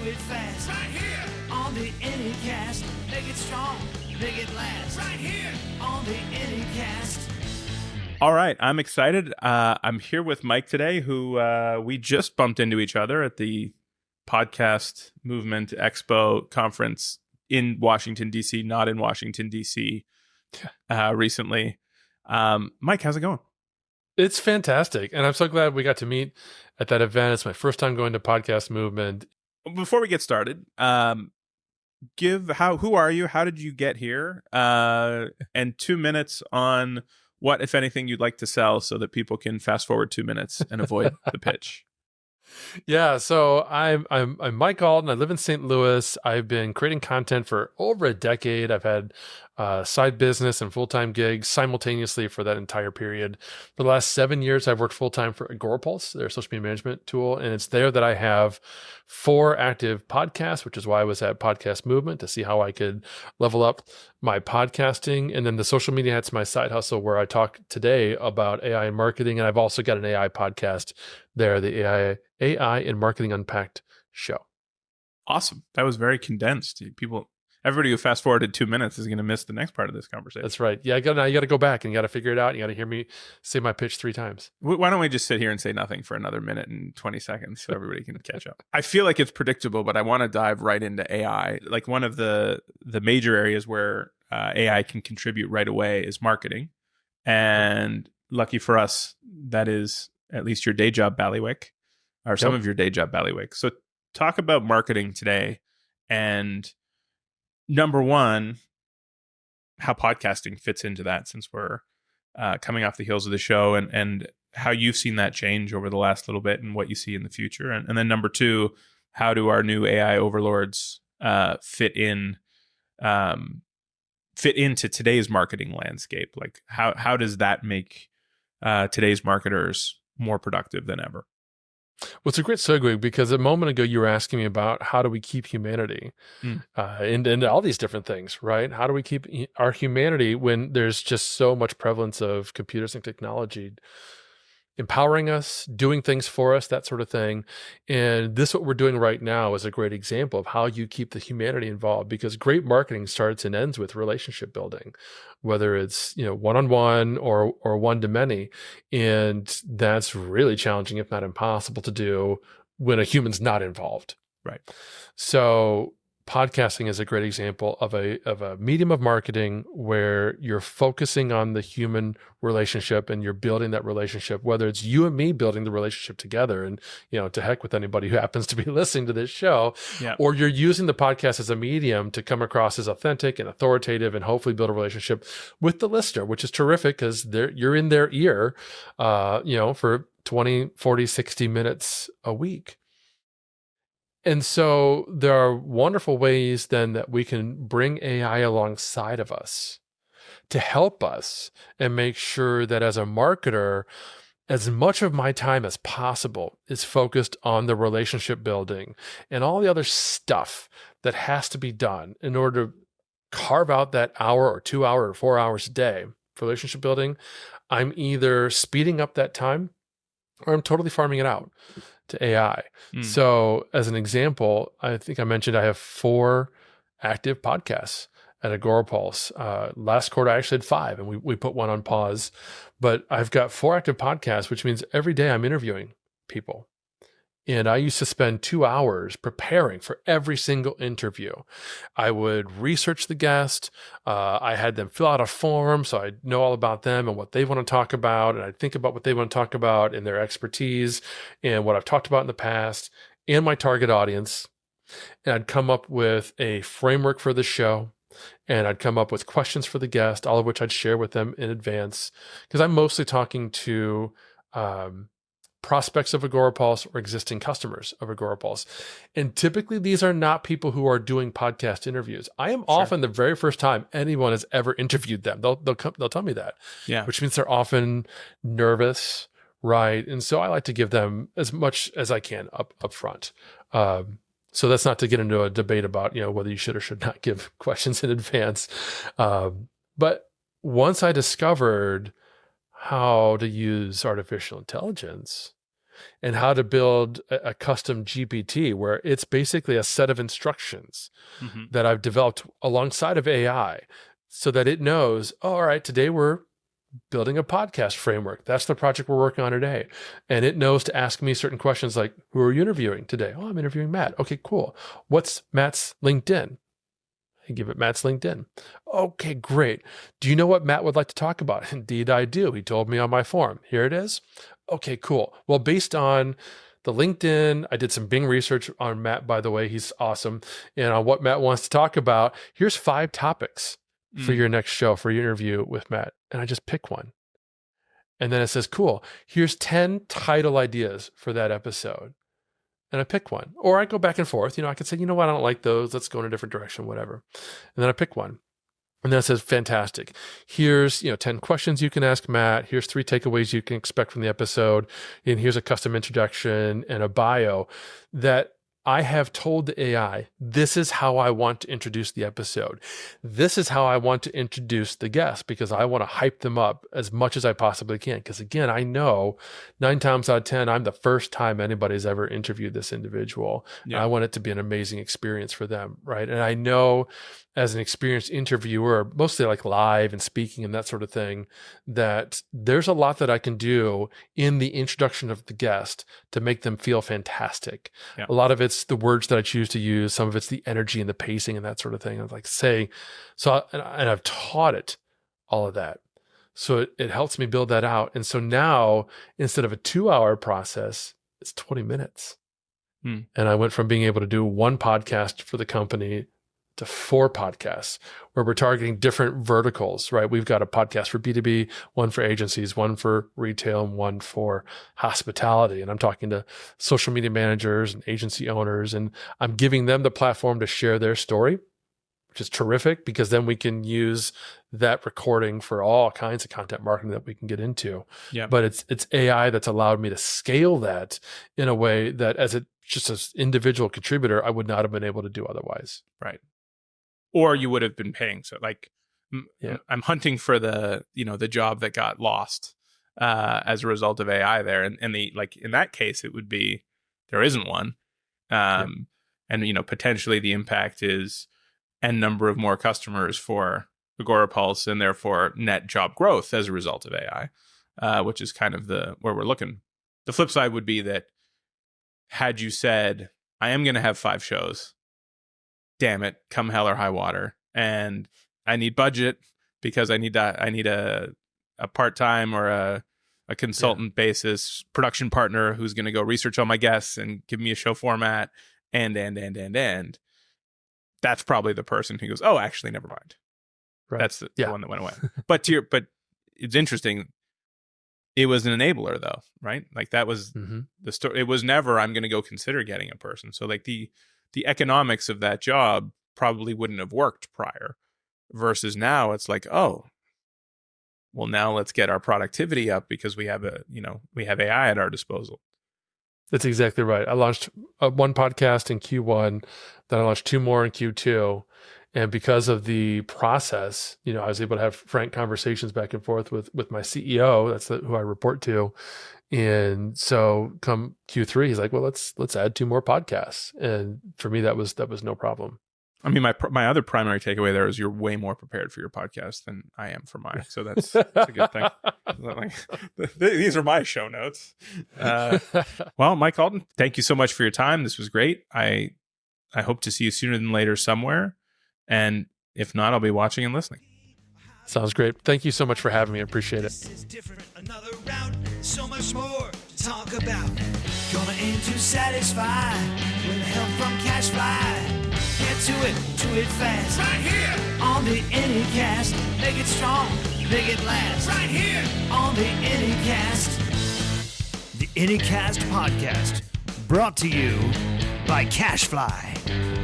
it fast. Right here on the Anycast. Make it strong, make it last. Right here on the Anycast. All right, I'm excited. I'm here with Mike today, who we just bumped into each other at the Podcast Movement Expo conference in Washington, D.C., not in Washington, D.C. Recently. Mike, how's it going? It's fantastic. And I'm so glad we got to meet at that event. It's my first time going to Podcast Movement. Before we get started, who are you? How did you get here? And 2 minutes on what, if anything, you'd like to sell so that people can fast forward 2 minutes and avoid the pitch. Yeah, so I'm Mike Allton. I live in St. Louis. I've been creating content for over a decade. I've had side business and full-time gigs simultaneously for that entire period. For the last 7 years, I've worked full-time for Agorapulse, their social media management tool, and it's there that I have 4 active podcasts, which is why I was at Podcast Movement to see how I could level up my podcasting. And then the social media hat's my side hustle, where I talk today about AI and marketing, and I've also got an AI podcast there, the AI and Marketing Unpacked show. Awesome. That was very condensed. Everybody who fast forwarded 2 minutes is going to miss the next part of this conversation. That's right. Yeah, you got to go back and you got to figure it out. You got to hear me say my pitch 3 times. Why don't we just sit here and say nothing for another minute and 20 seconds so everybody can catch up? I feel like it's predictable, but I want to dive right into AI. Like, one of the major areas where AI can contribute right away is marketing. And lucky for us, that is at least your day job ballywick, or some of your day job ballywick. So talk about marketing today, and number one, how podcasting fits into that, since we're coming off the heels of the show, and how you've seen that change over the last little bit and what you see in the future. And then number two, how do our new AI overlords fit into today's marketing landscape? Like, how does that make today's marketers more productive than ever? Well, it's a great segue, because a moment ago you were asking me about how do we keep humanity and all these different things, right? How do we keep our humanity when there's just so much prevalence of computers and technology empowering us, doing things for us, that sort of thing. And this, what we're doing right now, is a great example of how you keep the humanity involved, because great marketing starts and ends with relationship building, whether it's, one-on-one or one-to-many. And that's really challenging, if not impossible, to do when a human's not involved. Right. So podcasting is a great example of a medium of marketing where you're focusing on the human relationship and you're building that relationship, whether it's you and me building the relationship together, and to heck with anybody who happens to be listening to this show, or you're using the podcast as a medium to come across as authentic and authoritative and hopefully build a relationship with the listener, which is terrific, because you're in their ear, for 20, 40, 60 minutes a week. And so there are wonderful ways then that we can bring AI alongside of us to help us and make sure that as a marketer, as much of my time as possible is focused on the relationship building and all the other stuff that has to be done in order to carve out that hour or 2 hour or 4 hours a day for relationship building. I'm either speeding up that time or I'm totally farming it out to AI. So as an example, I think I mentioned I have 4 active podcasts at Agorapulse. Last quarter, I actually had 5, and we put one on pause. But I've got 4 active podcasts, which means every day I'm interviewing people. And I used to spend 2 hours preparing for every single interview. I would research the guest. I had them fill out a form so I'd know all about them and what they want to talk about. And I'd think about what they want to talk about and their expertise and what I've talked about in the past and my target audience. And I'd come up with a framework for the show. And I'd come up with questions for the guest, all of which I'd share with them in advance, because I'm mostly talking to prospects of Agorapulse or existing customers of Agorapulse. And typically these are not people who are doing podcast interviews. I am often the very first time anyone has ever interviewed them. They'll tell me that, which means they're often nervous, right? And so I like to give them as much as I can up front. So that's not to get into a debate about, whether you should or should not give questions in advance. But once I discovered how to use artificial intelligence, and how to build a custom GPT where it's basically a set of instructions that I've developed alongside of AI so that it knows, oh, all right, today we're building a podcast framework. That's the project we're working on today. And it knows to ask me certain questions like, who are you interviewing today? Oh, I'm interviewing Matt. Okay, cool. What's Matt's LinkedIn? I give it Matt's LinkedIn. Okay, great. Do you know what Matt would like to talk about? Indeed, I do. He told me on my form. Here it is. Okay, cool. Well, based on the LinkedIn, I did some Bing research on Matt, by the way. He's awesome. And on what Matt wants to talk about, here's 5 topics for your next show, for your interview with Matt. And I just pick one. And then it says, cool, here's 10 title ideas for that episode. And I pick one. Or I go back and forth. I could say, you know what, I don't like those. Let's go in a different direction, whatever. And then I pick one. And then it says, fantastic. Here's 10 questions you can ask Matt. Here's 3 takeaways you can expect from the episode. And here's a custom introduction and a bio that I have told the AI, this is how I want to introduce the episode. This is how I want to introduce the guest because I want to hype them up as much as I possibly can. Because again, I know 9 times out of 10, I'm the first time anybody's ever interviewed this individual. Yeah. I want it to be an amazing experience for them, right? And I know as an experienced interviewer, mostly like live and speaking and that sort of thing, that there's a lot that I can do in the introduction of the guest to make them feel fantastic. Yeah. A lot of it's the words that I choose to use. Some of it's the energy and the pacing and that sort of thing. And I've taught it all of that. So it helps me build that out. And so now, instead of a 2-hour process, it's 20 minutes. And I went from being able to do 1 podcast for the company to 4 podcasts where we're targeting different verticals, right? We've got a podcast for B2B, 1 for agencies, 1 for retail, and 1 for hospitality. And I'm talking to social media managers and agency owners, and I'm giving them the platform to share their story, which is terrific because then we can use that recording for all kinds of content marketing that we can get into. Yeah. But it's AI that's allowed me to scale that in a way that just as individual contributor, I would not have been able to do otherwise. Right. Or you would have been paying. So I'm hunting for the job that got lost as a result of AI there. And in that case, it would be, there isn't one. And potentially the impact is N number of more customers for Agorapulse and therefore net job growth as a result of AI, which is kind of where we're looking. The flip side would be that had you said, I am going to have 5 shows, damn it, come hell or high water, and I need budget because I need a part-time or a consultant basis production partner who's going to go research all my guests and give me a show format and that's probably the person who goes, oh, actually, never mind. Right. That's the one that went away. But it's interesting. It was an enabler though, right? Like that was the story. It was never, I'm going to go consider getting a person. So like the economics of that job probably wouldn't have worked prior versus now it's like, oh, well, now let's get our productivity up because we have AI at our disposal. That's exactly right. I launched 1 podcast in Q1, then I launched 2 more in Q2. And because of the process, I was able to have frank conversations back and forth with my CEO. That's who I report to. And so come Q3, he's like, well, let's add 2 more podcasts. And for me, that was no problem. I mean, my other primary takeaway there is you're way more prepared for your podcast than I am for mine. So that's a good thing. These are my show notes. Well, Mike Allton, thank you so much for your time. This was great. I hope to see you sooner than later somewhere. And if not, I'll be watching and listening. Sounds great. Thank you so much for having me. I appreciate it. This is different, another round, so much more to talk about. Gonna aim to satisfy with help from CacheFly. Get to it fast. Right here on the Anycast. Make it strong, make it last. Right here on the Anycast. The Anycast podcast, brought to you by CacheFly.